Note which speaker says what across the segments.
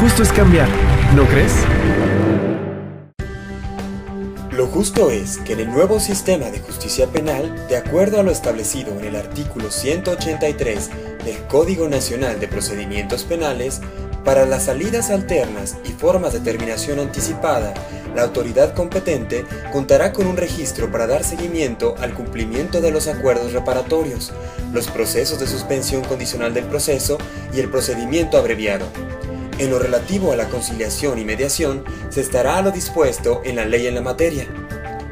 Speaker 1: justo es cambiar, ¿no crees?
Speaker 2: Lo justo es que en el nuevo sistema de justicia penal, de acuerdo a lo establecido en el artículo 183 del Código Nacional de Procedimientos Penales, para las salidas alternas y formas de terminación anticipada, la autoridad competente contará con un registro para dar seguimiento al cumplimiento de los acuerdos reparatorios, los procesos de suspensión condicional del proceso y el procedimiento abreviado. En lo relativo a la conciliación y mediación, se estará a lo dispuesto en la ley en la materia.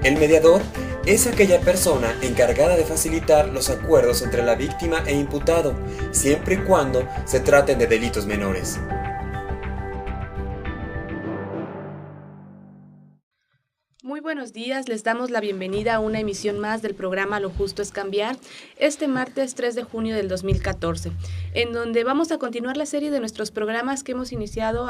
Speaker 2: El mediador es aquella persona encargada de facilitar los acuerdos entre la víctima e imputado, siempre y cuando se traten de delitos menores.
Speaker 3: Muy buenos días, les damos la bienvenida a una emisión más del programa Lo Justo es Cambiar, este martes 3 de junio del 2014, en donde vamos a continuar la serie de nuestros programas que hemos iniciado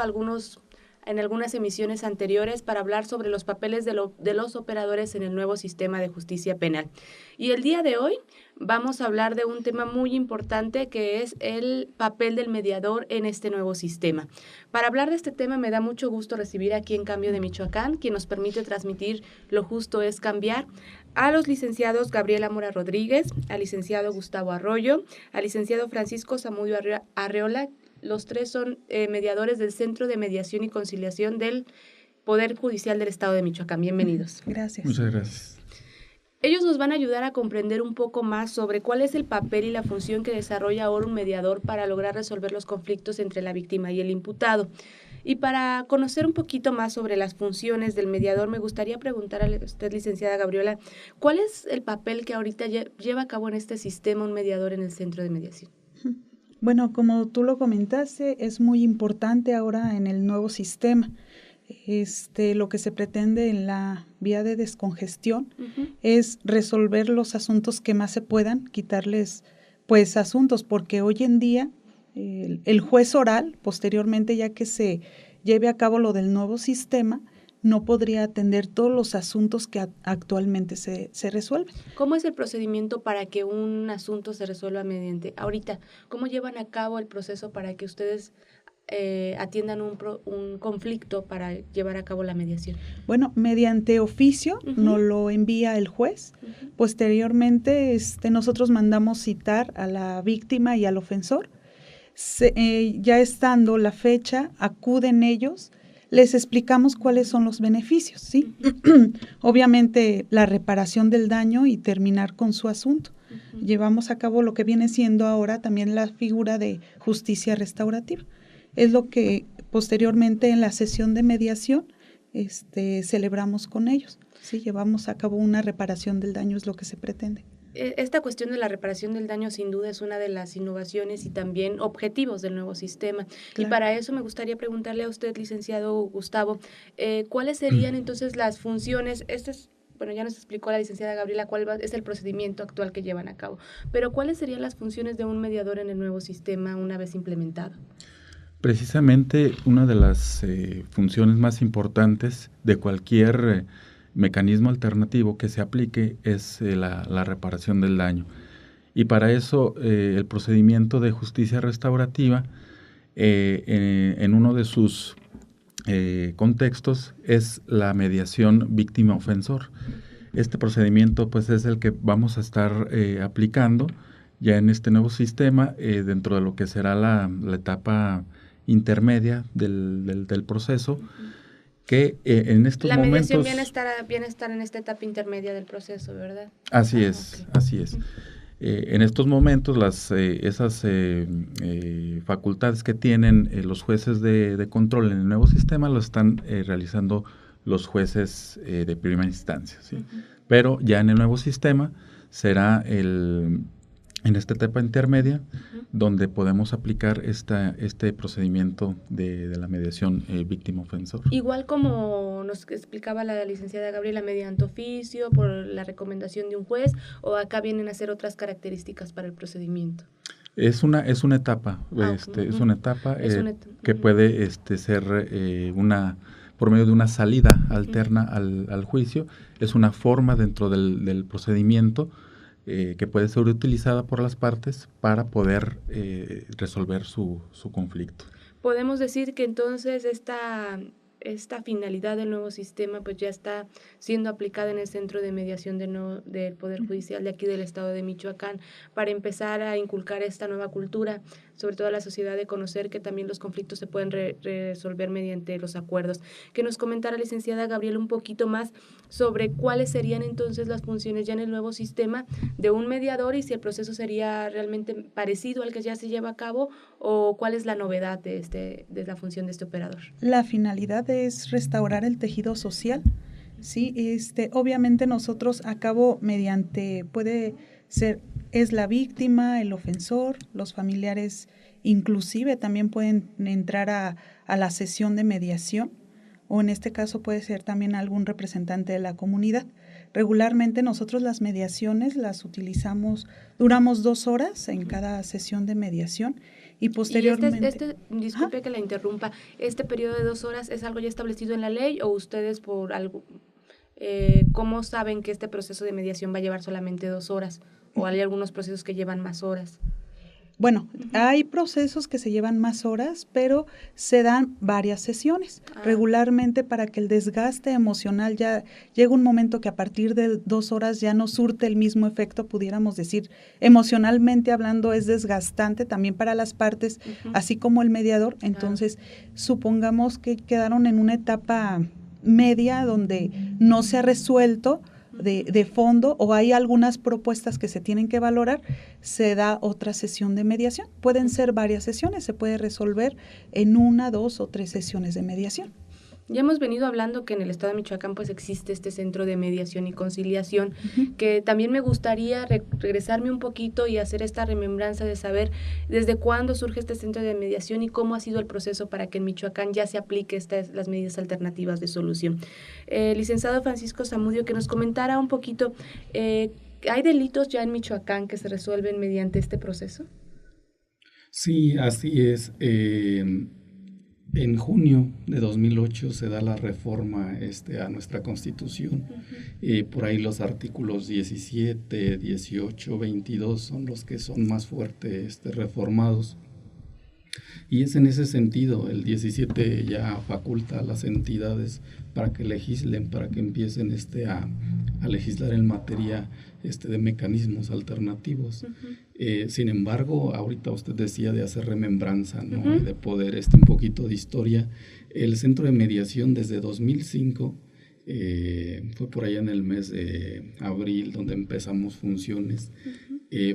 Speaker 3: en algunas emisiones anteriores para hablar sobre los papeles de los operadores en el nuevo sistema de justicia penal. Y el día de hoy vamos a hablar de un tema muy importante que es el papel del mediador en este nuevo sistema. Para hablar de este tema me da mucho gusto recibir aquí en Cambio de Michoacán, quien nos permite transmitir Lo Justo es Cambiar, a los licenciados Gabriela Mora Rodríguez, al licenciado Gustavo Arroyo, al licenciado Francisco Zamudio Arreola. Los tres son mediadores del Centro de Mediación y Conciliación del Poder Judicial del Estado de Michoacán. Bienvenidos.
Speaker 4: Gracias.
Speaker 5: Muchas gracias.
Speaker 3: Ellos nos van a ayudar a comprender un poco más sobre cuál es el papel y la función que desarrolla ahora un mediador para lograr resolver los conflictos entre la víctima y el imputado. Y para conocer un poquito más sobre las funciones del mediador, me gustaría preguntar a usted, licenciada Gabriela, ¿cuál es el papel que ahorita lleva a cabo en este sistema un mediador en el Centro de Mediación?
Speaker 4: Bueno, como tú lo comentaste, es muy importante ahora en el nuevo sistema. Lo que se pretende en la vía de descongestión es resolver los asuntos que más se puedan, quitarles pues asuntos, porque hoy en día el juez oral, posteriormente ya que se lleve a cabo lo del nuevo sistema, no podría atender todos los asuntos que actualmente se resuelven.
Speaker 3: ¿Cómo es el procedimiento para que un asunto se resuelva mediante? Ahorita, ¿cómo llevan a cabo el proceso para que ustedes atiendan un conflicto para llevar a cabo la mediación?
Speaker 4: Bueno, mediante oficio nos lo envía el juez. Posteriormente, nosotros mandamos citar a la víctima y al ofensor. Ya estando la fecha, acuden ellos. Les explicamos cuáles son los beneficios, ¿sí? Obviamente la reparación del daño y terminar con su asunto. Llevamos a cabo lo que viene siendo ahora también la figura de justicia restaurativa. Es lo que posteriormente en la sesión de mediación celebramos con ellos. Sí, llevamos a cabo una reparación del daño, es lo que se pretende.
Speaker 3: Esta cuestión de la reparación del daño sin duda es una de las innovaciones y también objetivos del nuevo sistema. Claro. Y para eso me gustaría preguntarle a usted, licenciado Gustavo, ¿cuáles serían entonces las funciones? Bueno, ya nos explicó la licenciada Gabriela cuál es el procedimiento actual que llevan a cabo, pero ¿cuáles serían las funciones de un mediador en el nuevo sistema una vez implementado?
Speaker 5: Precisamente una de las funciones más importantes de cualquier mecanismo alternativo que se aplique es la reparación del daño. Y para eso el procedimiento de justicia restaurativa en uno de sus contextos es la mediación víctima-ofensor. Este procedimiento pues es el que vamos a estar aplicando ya en este nuevo sistema dentro de lo que será la etapa intermedia del proceso. Que en estos momentos...
Speaker 3: La mediación viene a estar en esta etapa intermedia del proceso, ¿verdad?
Speaker 5: Así es, okay. Así es. En estos momentos esas facultades que tienen los jueces de control en el nuevo sistema lo están realizando los jueces de primera instancia, ¿sí? Pero ya en el nuevo sistema será en esta etapa intermedia donde podemos aplicar este procedimiento de la mediación víctima-ofensor.
Speaker 3: Igual como nos explicaba la licenciada Gabriela, mediante oficio, por la recomendación de un juez, ¿o acá vienen a ser otras características para el procedimiento?
Speaker 5: Es una etapa, es una etapa que puede ser por medio de una salida alterna al juicio. Es una forma dentro del procedimiento que puede ser utilizada por las partes para poder resolver su conflicto.
Speaker 3: Podemos decir que entonces esta finalidad del nuevo sistema pues ya está siendo aplicada en el Centro de Mediación del Poder Judicial de aquí del Estado de Michoacán, para empezar a inculcar esta nueva cultura, sobre todo a la sociedad, de conocer que también los conflictos se pueden resolver mediante los acuerdos. Que nos comentara, licenciada Gabriela, un poquito más sobre cuáles serían entonces las funciones ya en el nuevo sistema de un mediador, y si el proceso sería realmente parecido al que ya se lleva a cabo, o cuál es la novedad de la función de este operador.
Speaker 4: La finalidad es restaurar el tejido social, ¿sí? Obviamente nosotros a cabo mediante, puede ser, es la víctima, el ofensor, los familiares, inclusive también pueden entrar a la sesión de mediación, o en este caso puede ser también algún representante de la comunidad. Regularmente nosotros las mediaciones las utilizamos, duramos 2 horas en cada sesión de mediación, y posteriormente…
Speaker 3: Disculpe que la interrumpa, ¿este periodo de 2 horas es algo ya establecido en la ley, o ustedes por algo, cómo saben que este proceso de mediación va a llevar solamente 2 horas, o hay algunos procesos que llevan más horas?
Speaker 4: Bueno, hay procesos que se llevan más horas, pero se dan varias sesiones. Regularmente, para que el desgaste emocional ya llega un momento que a partir de 2 horas ya no surte el mismo efecto, pudiéramos decir, emocionalmente hablando es desgastante también para las partes, así como el mediador. Entonces, supongamos que quedaron en una etapa media donde no se ha resuelto de fondo, o hay algunas propuestas que se tienen que valorar, se da otra sesión de mediación. Pueden ser varias sesiones, se puede resolver en 1, 2 o 3 sesiones de mediación.
Speaker 3: Ya hemos venido hablando que en el estado de Michoacán pues existe este centro de mediación y conciliación, que también me gustaría regresarme un poquito y hacer esta remembranza de saber desde cuándo surge este centro de mediación y cómo ha sido el proceso para que en Michoacán ya se aplique las medidas alternativas de solución. Licenciado Francisco Zamudio, que nos comentara un poquito, ¿hay delitos ya en Michoacán que se resuelven mediante este proceso?
Speaker 6: Sí, así es. En junio de 2008 se da la reforma a nuestra Constitución. Por ahí los artículos 17, 18, 22 son los que son más fuertes reformados. Y es en ese sentido, el 17 ya faculta a las entidades para que legislen, para que empiecen a legislar en materia de mecanismos alternativos. Sin embargo, ahorita usted decía de hacer remembranza, ¿no? Y de poder, un poquito de historia. El Centro de Mediación desde 2005, fue por allá en el mes de abril donde empezamos funciones.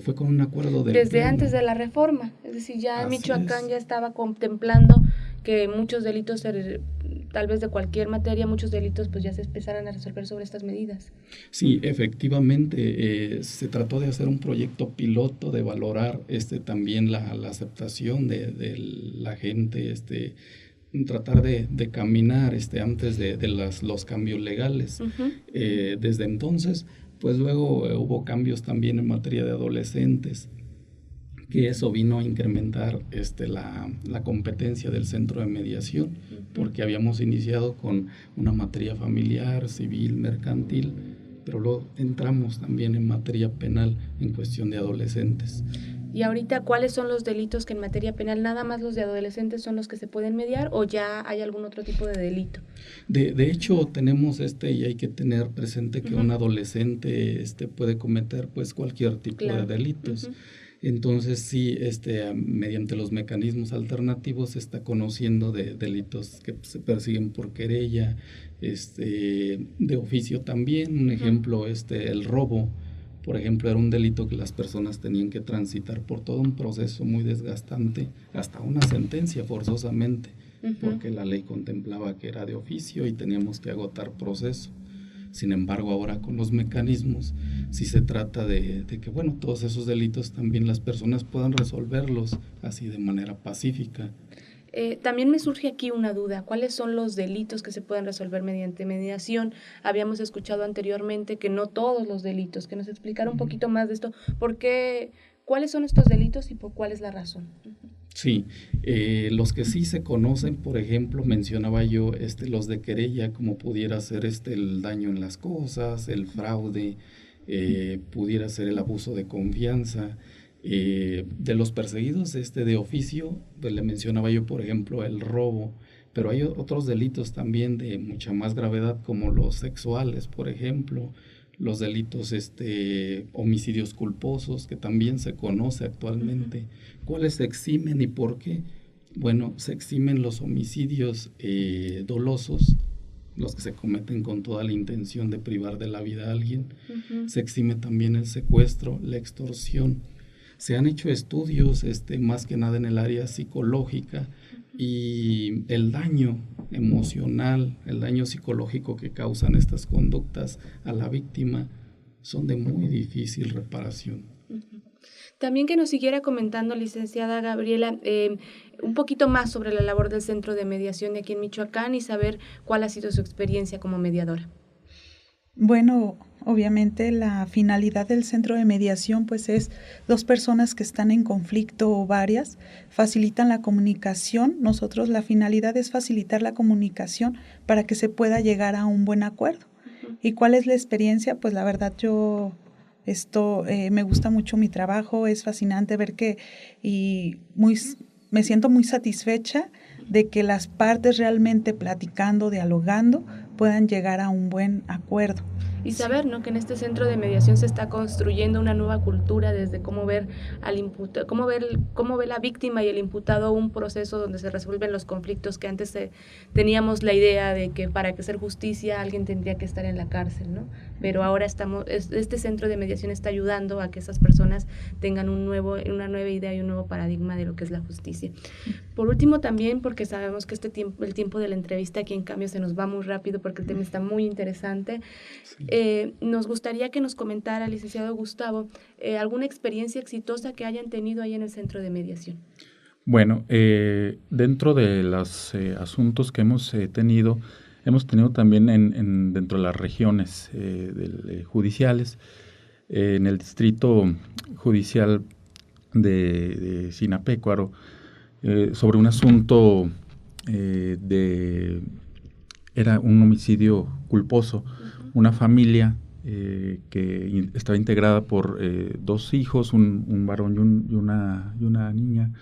Speaker 6: Fue con un acuerdo del
Speaker 3: Desde
Speaker 6: Pleno.
Speaker 3: Antes de la reforma, es decir, ya
Speaker 6: Así
Speaker 3: Michoacán
Speaker 6: es.
Speaker 3: ya estaba contemplando que muchos delitos, tal vez de cualquier materia, muchos delitos pues ya se empezaran a resolver sobre estas medidas.
Speaker 6: Sí, efectivamente, se trató de hacer un proyecto piloto, de valorar también la aceptación de la gente, tratar de caminar antes de los cambios legales. Desde entonces, pues luego hubo cambios también en materia de adolescentes, que eso vino a incrementar la competencia del centro de mediación, porque habíamos iniciado con una materia familiar, civil, mercantil, pero luego entramos también en materia penal en cuestión de adolescentes.
Speaker 3: Y ahorita, ¿cuáles son los delitos que en materia penal nada más los de adolescentes son los que se pueden mediar, o ya hay algún otro tipo de delito?
Speaker 6: De hecho, tenemos y hay que tener presente que un adolescente puede cometer pues cualquier tipo de delitos. Entonces sí, mediante los mecanismos alternativos se está conociendo de delitos que se persiguen por querella, de oficio también. Un ejemplo, el robo, por ejemplo, era un delito que las personas tenían que transitar por todo un proceso muy desgastante, hasta una sentencia forzosamente, porque la ley contemplaba que era de oficio y teníamos que agotar proceso. Sin embargo, ahora con los mecanismos, sí se trata de que, todos esos delitos también las personas puedan resolverlos así de manera pacífica.
Speaker 3: También me surge aquí una duda. ¿Cuáles son los delitos que se pueden resolver mediante mediación? Habíamos escuchado anteriormente que no todos los delitos, que nos explicara un poquito más de esto. ¿Cuáles son estos delitos y por cuál es la razón?
Speaker 6: Sí, los que sí se conocen, por ejemplo, mencionaba yo los de querella, como pudiera ser el daño en las cosas, el fraude, pudiera ser el abuso de confianza, De los perseguidos de oficio, pues le mencionaba yo, por ejemplo, el robo, pero hay otros delitos también de mucha más gravedad, como los sexuales, por ejemplo, los delitos homicidios culposos, que también se conoce actualmente. ¿Cuáles se eximen y por qué? Bueno, se eximen los homicidios dolosos, los que se cometen con toda la intención de privar de la vida a alguien. Se exime también el secuestro, la extorsión. Se han hecho estudios más que nada en el área psicológica, y el daño emocional, el daño psicológico que causan estas conductas a la víctima son de muy difícil reparación.
Speaker 3: También que nos siguiera comentando, licenciada Gabriela, un poquito más sobre la labor del Centro de Mediación de aquí en Michoacán y saber cuál ha sido su experiencia como mediadora.
Speaker 4: Bueno, obviamente la finalidad del centro de mediación pues es dos personas que están en conflicto o varias, facilitan la comunicación. Nosotros la finalidad es facilitar la comunicación para que se pueda llegar a un buen acuerdo. ¿Y cuál es la experiencia? Pues la verdad me gusta mucho mi trabajo, es fascinante ver me siento muy satisfecha de que las partes realmente platicando, dialogando, puedan llegar a un buen acuerdo.
Speaker 3: Y saber, ¿no?, que en este centro de mediación se está construyendo una nueva cultura desde cómo ver al imputado, cómo ve la víctima y el imputado un proceso donde se resuelven los conflictos, que antes teníamos la idea de que para que hacer justicia alguien tendría que estar en la cárcel, ¿no? Pero ahora este centro de mediación está ayudando a que esas personas tengan una nueva idea y un nuevo paradigma de lo que es la justicia. Por último también, porque sabemos que el tiempo de la entrevista aquí en cambio se nos va muy rápido porque el tema está muy interesante. Sí. Nos gustaría que nos comentara, licenciado Gustavo, alguna experiencia exitosa que hayan tenido ahí en el centro de mediación.
Speaker 5: Bueno, dentro de los asuntos que hemos tenido también dentro de las regiones judiciales, en el distrito judicial de Sinapecuaro, sobre un asunto era un homicidio culposo. Una familia que estaba integrada por dos hijos, un varón y una niña,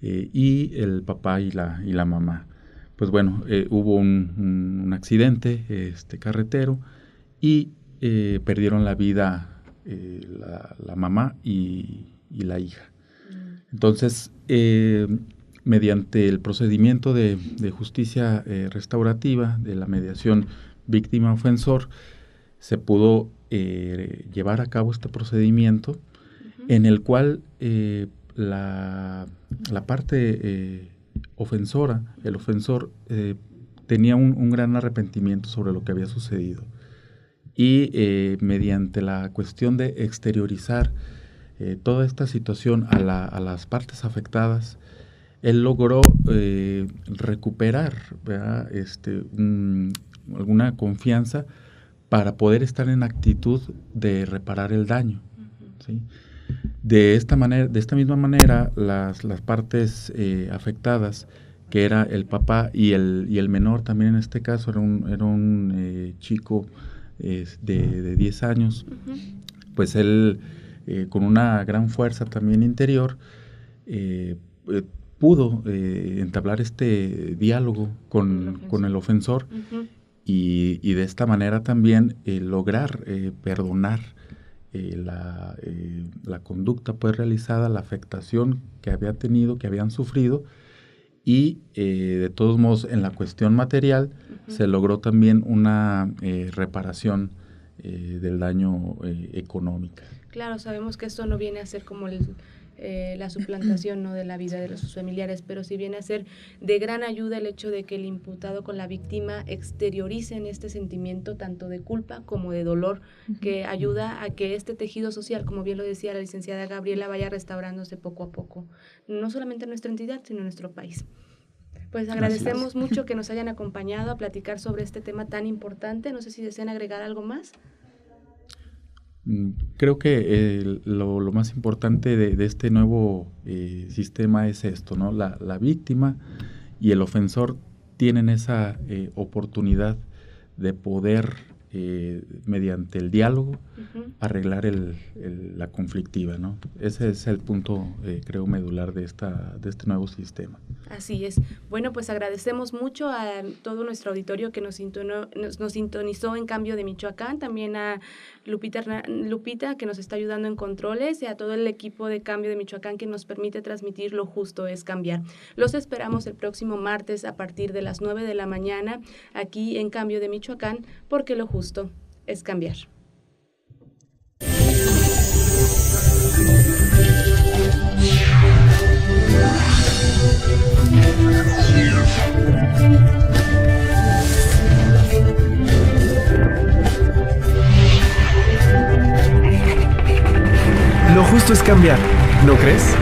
Speaker 5: y el papá y la mamá. Pues bueno, hubo un accidente carretero y perdieron la vida la mamá y la hija. Entonces, mediante el procedimiento de justicia restaurativa, de la mediación víctima-ofensor, se pudo llevar a cabo este procedimiento en el cual la parte ofensora, el ofensor, tenía un gran arrepentimiento sobre lo que había sucedido. Y mediante la cuestión de exteriorizar toda esta situación a las partes afectadas, él logró recuperar, ¿verdad?, alguna confianza para poder estar en actitud de reparar el daño, ¿sí? De esta misma manera, las partes afectadas, que era el papá y el menor, también en este caso era un chico de 10 años, pues él, con una gran fuerza también interior, pudo entablar este diálogo con el ofensor, y de esta manera también lograr perdonar la conducta pues realizada, la afectación que había tenido, que habían sufrido, y de todos modos en la cuestión material se logró también una reparación del daño económico.
Speaker 3: Claro, sabemos que esto no viene a ser como la suplantación, ¿no?, de la vida de sus familiares, pero sí viene a ser de gran ayuda el hecho de que el imputado con la víctima exterioricen este sentimiento tanto de culpa como de dolor, que ayuda a que este tejido social, como bien lo decía la licenciada Gabriela, vaya restaurándose poco a poco, no solamente en nuestra entidad, sino en nuestro país. Pues agradecemos mucho que nos hayan acompañado a platicar sobre este tema tan importante. No sé si desean agregar algo más.
Speaker 5: Creo que lo más importante de este nuevo sistema es esto, ¿no? La víctima y el ofensor tienen esa oportunidad de poder mediante el diálogo, arreglar la conflictiva, ¿no? Ese es el punto, creo, medular de este nuevo sistema.
Speaker 3: Así es. Bueno, pues agradecemos mucho a todo nuestro auditorio que nos sintonizó en Cambio de Michoacán, también a Lupita, que nos está ayudando en controles, y a todo el equipo de Cambio de Michoacán que nos permite transmitir Lo Justo es Cambiar. Los esperamos el próximo martes a partir de las 9 de la mañana aquí en Cambio de Michoacán, porque lo justo es cambiar.
Speaker 1: Lo justo es cambiar, ¿no crees?